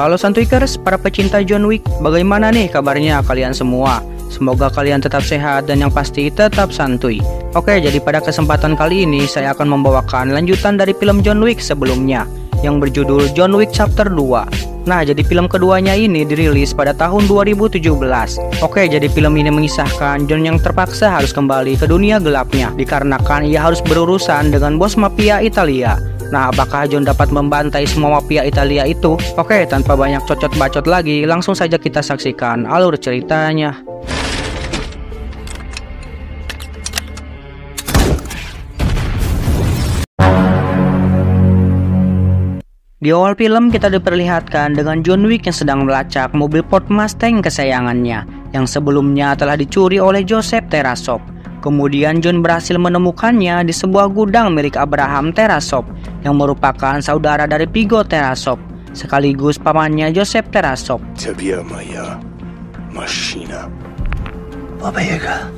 Halo Santuikers, para pecinta John Wick, bagaimana nih kabarnya kalian semua? Semoga kalian tetap sehat dan yang pasti tetap santuy. Oke, jadi pada kesempatan kali ini saya akan membawakan lanjutan dari film John Wick sebelumnya yang berjudul John Wick Chapter 2. Nah, jadi film keduanya ini dirilis pada tahun 2017. Oke, jadi film ini mengisahkan John yang terpaksa harus kembali ke dunia gelapnya dikarenakan ia harus berurusan dengan bos mafia Italia. Nah, apakah John dapat membantai semua mafia Italia itu? Oke, tanpa banyak cocot bacot lagi, langsung saja kita saksikan alur ceritanya. Di awal film kita diperlihatkan dengan John Wick yang sedang melacak mobil Ford Mustang kesayangannya yang sebelumnya telah dicuri oleh Joseph Tarasov. Kemudian John berhasil menemukannya di sebuah gudang milik Abraham Tarasov yang merupakan saudara dari Viggo Tarasov sekaligus pamannya Joseph Tarasov.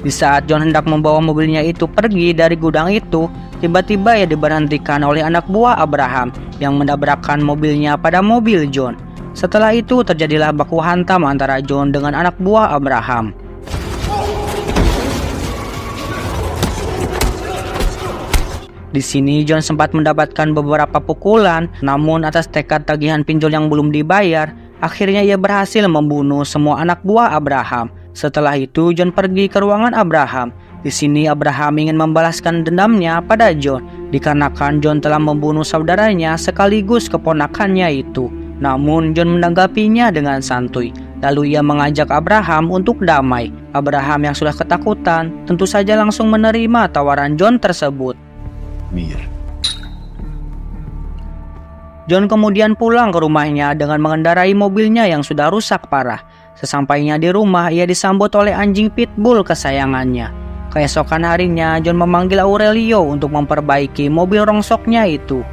Di saat John hendak membawa mobilnya itu pergi dari gudang itu, tiba-tiba ia diberhentikan oleh anak buah Abraham yang menabrakkan mobilnya pada mobil John. Setelah itu terjadilah baku hantam antara John dengan anak buah Abraham. Di sini John sempat mendapatkan beberapa pukulan, namun atas tekad tagihan pinjol yang belum dibayar, akhirnya ia berhasil membunuh semua anak buah Abraham. Setelah itu John pergi ke ruangan Abraham. Di sini Abraham ingin membalaskan dendamnya pada John dikarenakan John telah membunuh saudaranya sekaligus keponakannya itu. Namun John menanggapinya dengan santuy. Lalu ia mengajak Abraham untuk damai. Abraham yang sudah ketakutan tentu saja langsung menerima tawaran John tersebut. John kemudian pulang ke rumahnya dengan mengendarai mobilnya yang sudah rusak parah. Sesampainya di rumah, ia disambut oleh anjing pitbull kesayangannya. Keesokan harinya, John memanggil Aurelio untuk memperbaiki mobil rongsoknya itu.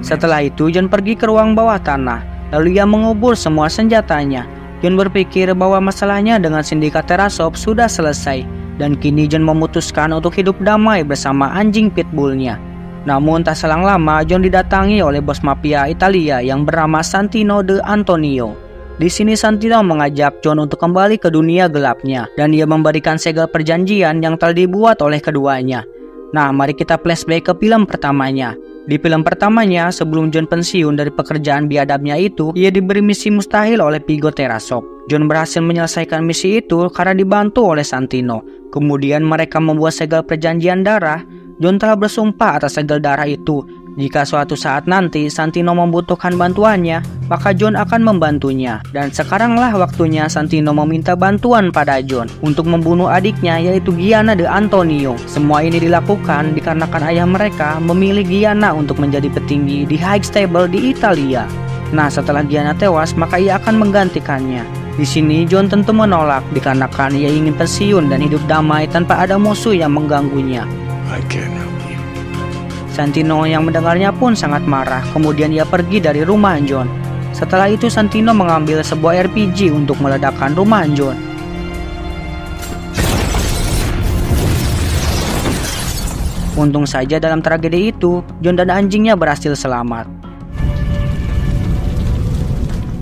Setelah itu, John pergi ke ruang bawah tanah. Lalu ia mengubur semua senjatanya. John berpikir bahwa masalahnya dengan sindikat Tarasov sudah selesai. Dan kini John memutuskan untuk hidup damai bersama anjing pitbullnya. Namun tak selang lama John didatangi oleh bos mafia Italia yang bernama Santino de Antonio. Di sini Santino mengajak John untuk kembali ke dunia gelapnya dan ia memberikan segel perjanjian yang telah dibuat oleh keduanya. Nah, mari kita flashback ke film pertamanya. Di film pertamanya, sebelum John pensiun dari pekerjaan biadabnya itu, ia diberi misi mustahil oleh Viggo Tarasov. John berhasil menyelesaikan misi itu karena dibantu oleh Santino. Kemudian mereka membuat segel perjanjian darah. John telah bersumpah atas segel darah itu. Jika suatu saat nanti Santino membutuhkan bantuannya, maka John akan membantunya. Dan sekaranglah waktunya Santino meminta bantuan pada John untuk membunuh adiknya yaitu Gianna de Antonio. Semua ini dilakukan dikarenakan ayah mereka memilih Gianna untuk menjadi petinggi di High Stable di Italia. Nah, setelah Gianna tewas, maka ia akan menggantikannya. Di sini John tentu menolak dikarenakan ia ingin pensiun dan hidup damai tanpa ada musuh yang mengganggunya. Santino yang mendengarnya pun sangat marah. Kemudian ia pergi dari rumah John. Setelah itu Santino mengambil sebuah RPG untuk meledakkan rumah John. Untung saja dalam tragedi itu John dan anjingnya berhasil selamat.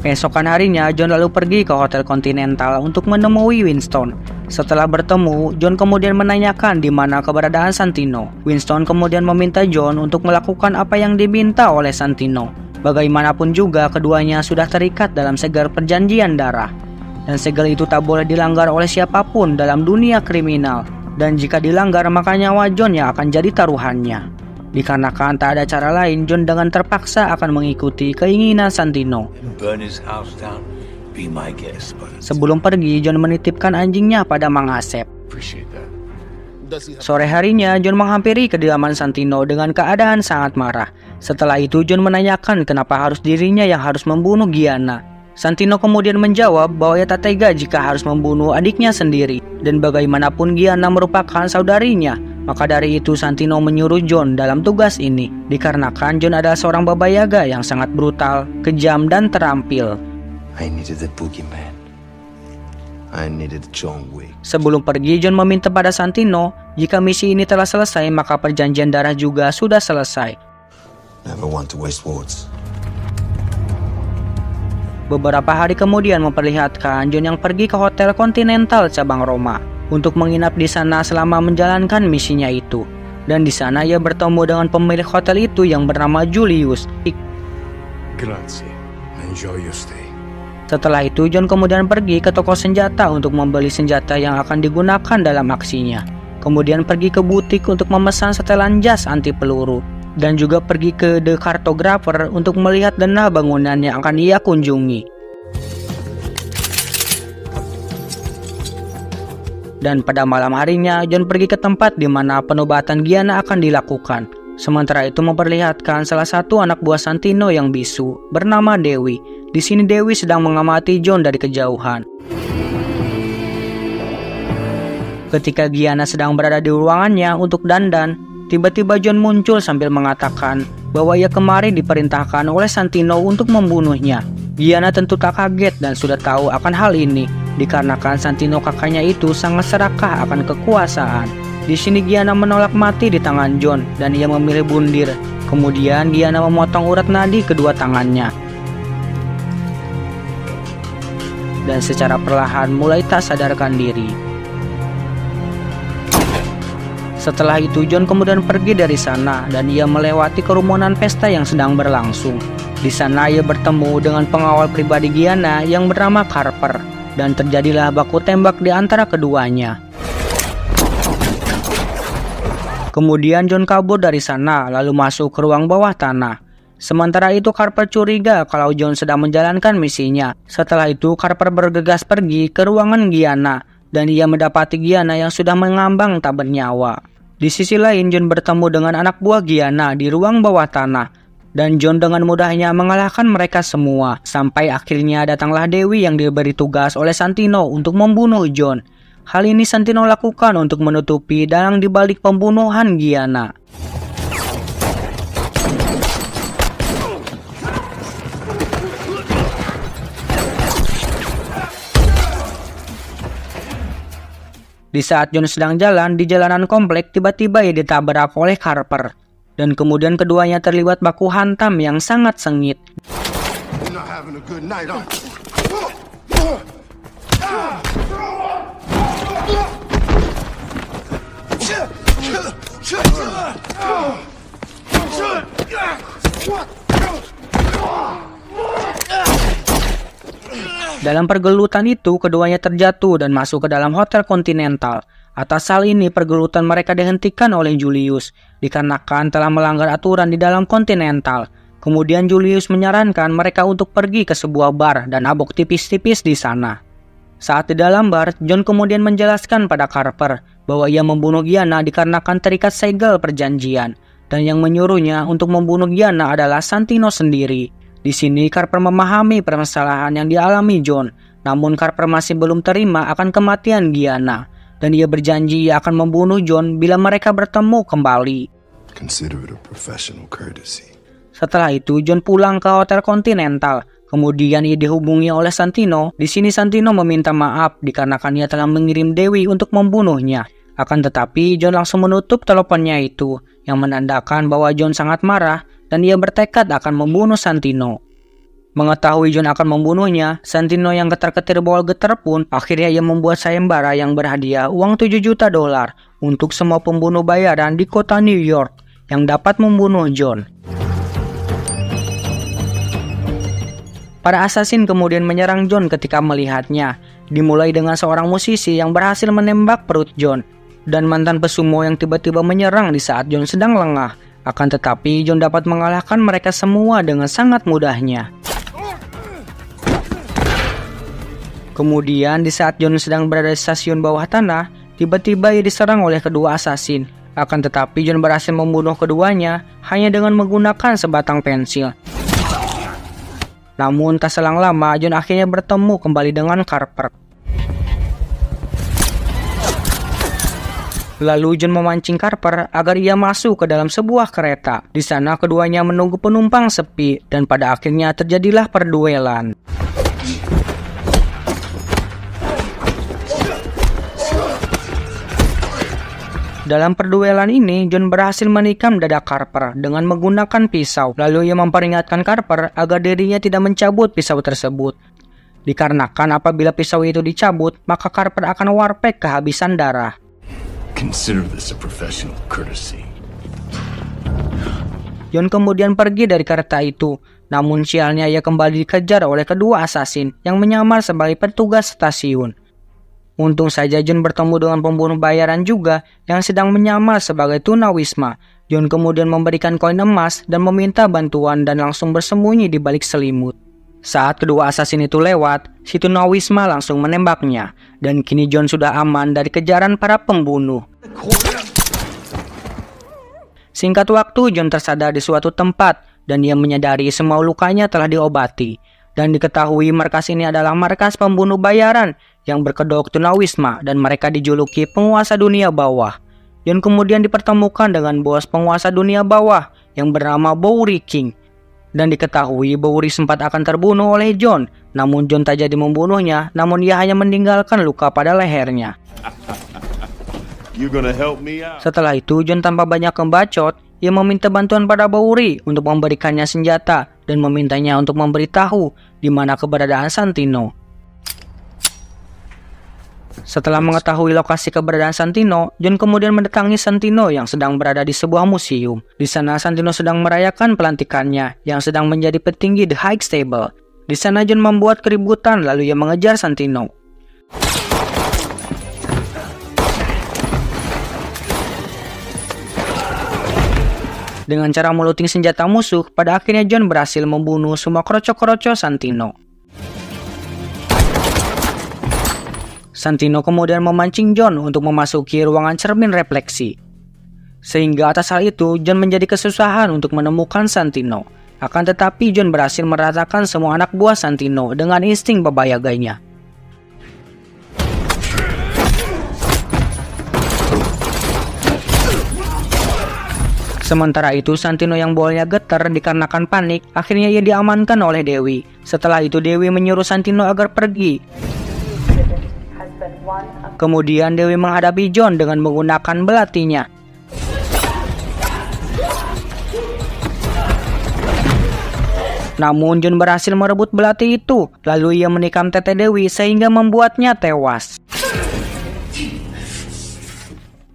Keesokan harinya John lalu pergi ke Hotel Continental untuk menemui Winston. Setelah bertemu, John kemudian menanyakan di mana keberadaan Santino. Winston kemudian meminta John untuk melakukan apa yang diminta oleh Santino. Bagaimanapun juga keduanya sudah terikat dalam segel perjanjian darah. Dan segel itu tak boleh dilanggar oleh siapapun dalam dunia kriminal. Dan jika dilanggar maka nyawa John yang akan jadi taruhannya. Dikarenakan tak ada cara lain, John dengan terpaksa akan mengikuti keinginan Santino. Sebelum pergi, John menitipkan anjingnya pada Mang Asep. Sore harinya, John menghampiri kediaman Santino dengan keadaan sangat marah. Setelah itu, John menanyakan kenapa harus dirinya yang harus membunuh Gianna. Santino kemudian menjawab bahwa ia tak tega jika harus membunuh adiknya sendiri. Dan bagaimanapun Gianna merupakan saudarinya. Maka dari itu Santino menyuruh John dalam tugas ini. Dikarenakan John adalah seorang babayaga yang sangat brutal, kejam, dan terampil. Sebelum pergi, John meminta pada Santino, jika misi ini telah selesai, maka perjanjian darah juga sudah selesai. Never want to waste words. Beberapa hari kemudian memperlihatkan John yang pergi ke Hotel Continental cabang Roma untuk menginap di sana selama menjalankan misinya itu. Dan di sana ia bertemu dengan pemilik hotel itu yang bernama Julius. Grazie. Enjoy your stay. Setelah itu John kemudian pergi ke toko senjata untuk membeli senjata yang akan digunakan dalam aksinya. Kemudian pergi ke butik untuk memesan setelan jas anti peluru. Dan juga pergi ke The Cartographer untuk melihat denah bangunan yang akan ia kunjungi. Dan pada malam harinya, John pergi ke tempat di mana penobatan Gianna akan dilakukan. Sementara itu memperlihatkan salah satu anak buah Santino yang bisu, bernama Dewi. Di sini Dewi sedang mengamati John dari kejauhan. Ketika Gianna sedang berada di ruangannya untuk dandan, tiba-tiba John muncul sambil mengatakan bahwa ia kemarin diperintahkan oleh Santino untuk membunuhnya. Gianna tentu tak kaget dan sudah tahu akan hal ini, dikarenakan Santino kakaknya itu sangat serakah akan kekuasaan. Di sini Gianna menolak mati di tangan John dan ia memilih bundir. Kemudian Gianna memotong urat nadi kedua tangannya. Dan secara perlahan mulai tak sadarkan diri. Setelah itu John kemudian pergi dari sana dan ia melewati kerumunan pesta yang sedang berlangsung. Di sana ia bertemu dengan pengawal pribadi Gianna yang bernama Carper dan terjadilah baku tembak di antara keduanya. Kemudian John kabur dari sana lalu masuk ke ruang bawah tanah. Sementara itu Carper curiga kalau John sedang menjalankan misinya. Setelah itu Carper bergegas pergi ke ruangan Gianna dan ia mendapati Gianna yang sudah mengambang tak bernyawa. Di sisi lain John bertemu dengan anak buah Gianna di ruang bawah tanah dan John dengan mudahnya mengalahkan mereka semua sampai akhirnya datanglah Dewi yang diberi tugas oleh Santino untuk membunuh John. Hal ini Santino lakukan untuk menutupi dalang di balik pembunuhan Gianna. Di saat John sedang jalan di jalanan komplek, tiba-tiba ia ditabrak oleh Carper. Dan kemudian keduanya terlibat baku hantam yang sangat sengit. Dalam pergelutan itu, keduanya terjatuh dan masuk ke dalam Hotel Continental. Atas hal ini, pergelutan mereka dihentikan oleh Julius, dikarenakan telah melanggar aturan di dalam Continental. Kemudian Julius menyarankan mereka untuk pergi ke sebuah bar dan abok tipis-tipis di sana. Saat di dalam bar, John kemudian menjelaskan pada Carper bahwa ia membunuh Gianna dikarenakan terikat segel perjanjian, dan yang menyuruhnya untuk membunuh Gianna adalah Santino sendiri. Di sini Carper memahami permasalahan yang dialami John, namun Carper masih belum terima akan kematian Gianna, dan ia berjanji ia akan membunuh John bila mereka bertemu kembali. Consider it a professional courtesy. Setelah itu John pulang ke Hotel Continental. Kemudian ia dihubungi oleh Santino. Di sini Santino meminta maaf dikarenakan ia telah mengirim Dewi untuk membunuhnya. Akan tetapi John langsung menutup teleponnya itu, yang menandakan bahwa John sangat marah dan ia bertekad akan membunuh Santino. Mengetahui John akan membunuhnya, Santino yang getar-getir bawal getar pun akhirnya ia membuat sayembara yang berhadiah uang $7 juta untuk semua pembunuh bayaran di kota New York yang dapat membunuh John. Para asasin kemudian menyerang John ketika melihatnya, dimulai dengan seorang musisi yang berhasil menembak perut John, dan mantan pesumo yang tiba-tiba menyerang di saat John sedang lengah. Akan tetapi John dapat mengalahkan mereka semua dengan sangat mudahnya. Kemudian di saat John sedang berada di stasiun bawah tanah, tiba-tiba ia diserang oleh kedua asasin. Akan tetapi John berhasil membunuh keduanya hanya dengan menggunakan sebatang pensil. Namun tak selang lama John akhirnya bertemu kembali dengan Carper. Lalu John memancing Carper agar ia masuk ke dalam sebuah kereta. Di sana keduanya menunggu penumpang sepi dan pada akhirnya terjadilah perduelan. Dalam perduelan ini, John berhasil menikam dada Carper dengan menggunakan pisau. Lalu ia memperingatkan Carper agar dirinya tidak mencabut pisau tersebut. Dikarenakan apabila pisau itu dicabut, maka Carper akan warpek kehabisan darah. Consider this a professional courtesy. John kemudian pergi dari kereta itu. Namun sialnya ia kembali dikejar oleh kedua asasin yang menyamar sebagai petugas stasiun. Untung saja John bertemu dengan pembunuh bayaran juga yang sedang menyamar sebagai tunawisma. John kemudian memberikan koin emas dan meminta bantuan dan langsung bersembunyi di balik selimut. Saat kedua asasin itu lewat, si tunawisma langsung menembaknya. Dan kini John sudah aman dari kejaran para pembunuh. Singkat waktu, John tersadar di suatu tempat dan ia menyadari semua lukanya telah diobati. Dan diketahui markas ini adalah markas pembunuh bayaran yang berkedok tunawisma dan mereka dijuluki penguasa dunia bawah. John kemudian dipertemukan dengan bos penguasa dunia bawah yang bernama Bowery King. Dan diketahui Bowery sempat akan terbunuh oleh John, namun John tak jadi membunuhnya, namun ia hanya meninggalkan luka pada lehernya. Setelah itu, John tanpa banyak membacot, ia meminta bantuan pada Bowery untuk memberikannya senjata dan memintanya untuk memberitahu di mana keberadaan Santino. Setelah mengetahui lokasi keberadaan Santino, John kemudian mendatangi Santino yang sedang berada di sebuah museum. Di sana Santino sedang merayakan pelantikannya yang sedang menjadi petinggi The High Stable. Di sana John membuat keributan lalu ia mengejar Santino. Dengan cara meluting senjata musuh, pada akhirnya John berhasil membunuh semua kroco-kroco Santino. Santino kemudian memancing John untuk memasuki ruangan cermin refleksi. Sehingga atas hal itu, John menjadi kesusahan untuk menemukan Santino. Akan tetapi John berhasil meratakan semua anak buah Santino dengan insting babayaganya. Sementara itu, Santino yang bawalnya getar dikarenakan panik, akhirnya ia diamankan oleh Dewi. Setelah itu, Dewi menyuruh Santino agar pergi. Kemudian Dewi menghadapi John dengan menggunakan belatinya. Namun John berhasil merebut belati itu, lalu ia menikam tete Dewi sehingga membuatnya tewas.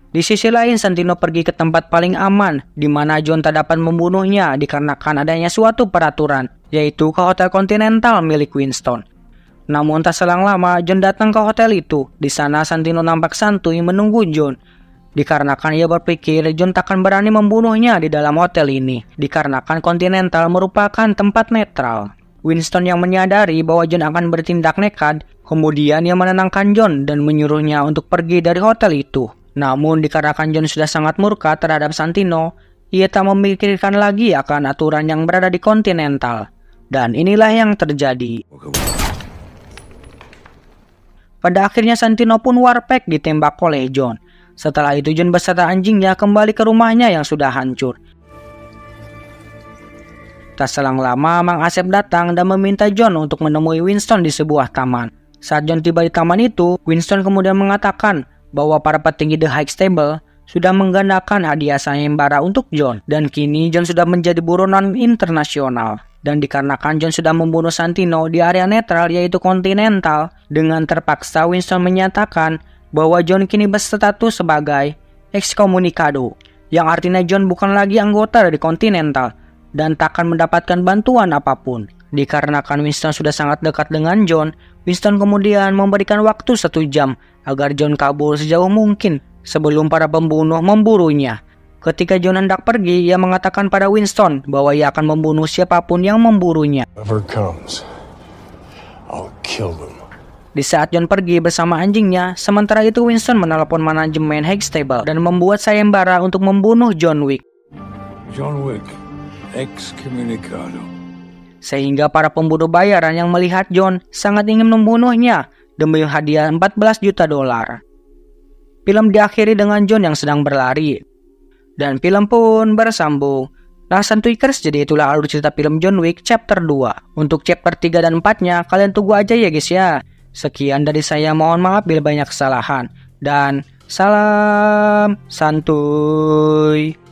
Di sisi lain, Santino pergi ke tempat paling aman, di mana John tak dapat membunuhnya dikarenakan adanya suatu peraturan, yaitu ke Hotel Continental milik Winston. Namun tak selang lama, John datang ke hotel itu. Di sana Santino nampak santuy menunggu John. Dikarenakan ia berpikir John takkan berani membunuhnya di dalam hotel ini, dikarenakan Continental merupakan tempat netral. Winston yang menyadari bahwa John akan bertindak nekat, kemudian ia menenangkan John dan menyuruhnya untuk pergi dari hotel itu. Namun dikarenakan John sudah sangat murka terhadap Santino, ia tak memikirkan lagi akan aturan yang berada di Continental. Dan inilah yang terjadi. Pada akhirnya Santino pun warpek ditembak oleh John. Setelah itu John beserta anjingnya kembali ke rumahnya yang sudah hancur. Tak selang lama Mang Asep datang dan meminta John untuk menemui Winston di sebuah taman. Saat John tiba di taman itu, Winston kemudian mengatakan bahwa para petinggi The High Stable sudah menggandakan hadiah sayembara untuk John. Dan kini John sudah menjadi buronan internasional. Dan dikarenakan John sudah membunuh Santino di area netral yaitu Continental, dengan terpaksa Winston menyatakan bahwa John kini berstatus sebagai excommunicado, yang artinya John bukan lagi anggota dari Continental dan takkan mendapatkan bantuan apapun. Dikarenakan Winston sudah sangat dekat dengan John, Winston kemudian memberikan waktu 1 jam agar John kabur sejauh mungkin sebelum para pembunuh memburunya. Ketika John hendak pergi, ia mengatakan pada Winston bahwa ia akan membunuh siapapun yang memburunya. Di saat John pergi bersama anjingnya, sementara itu Winston menelepon manajemen High Stable dan membuat sayembara untuk membunuh John Wick. John Wick, excommunicado. Sehingga para pembunuh bayaran yang melihat John sangat ingin membunuhnya demi hadiah $14 juta. Film diakhiri dengan John yang sedang berlari. Dan film pun bersambung. Nah Santuikers, jadi itulah alur cerita film John Wick chapter 2. Untuk chapter 3 dan 4-nya kalian tunggu aja ya guys ya. Sekian dari saya, mohon maaf bila banyak kesalahan. Dan Salam santuy.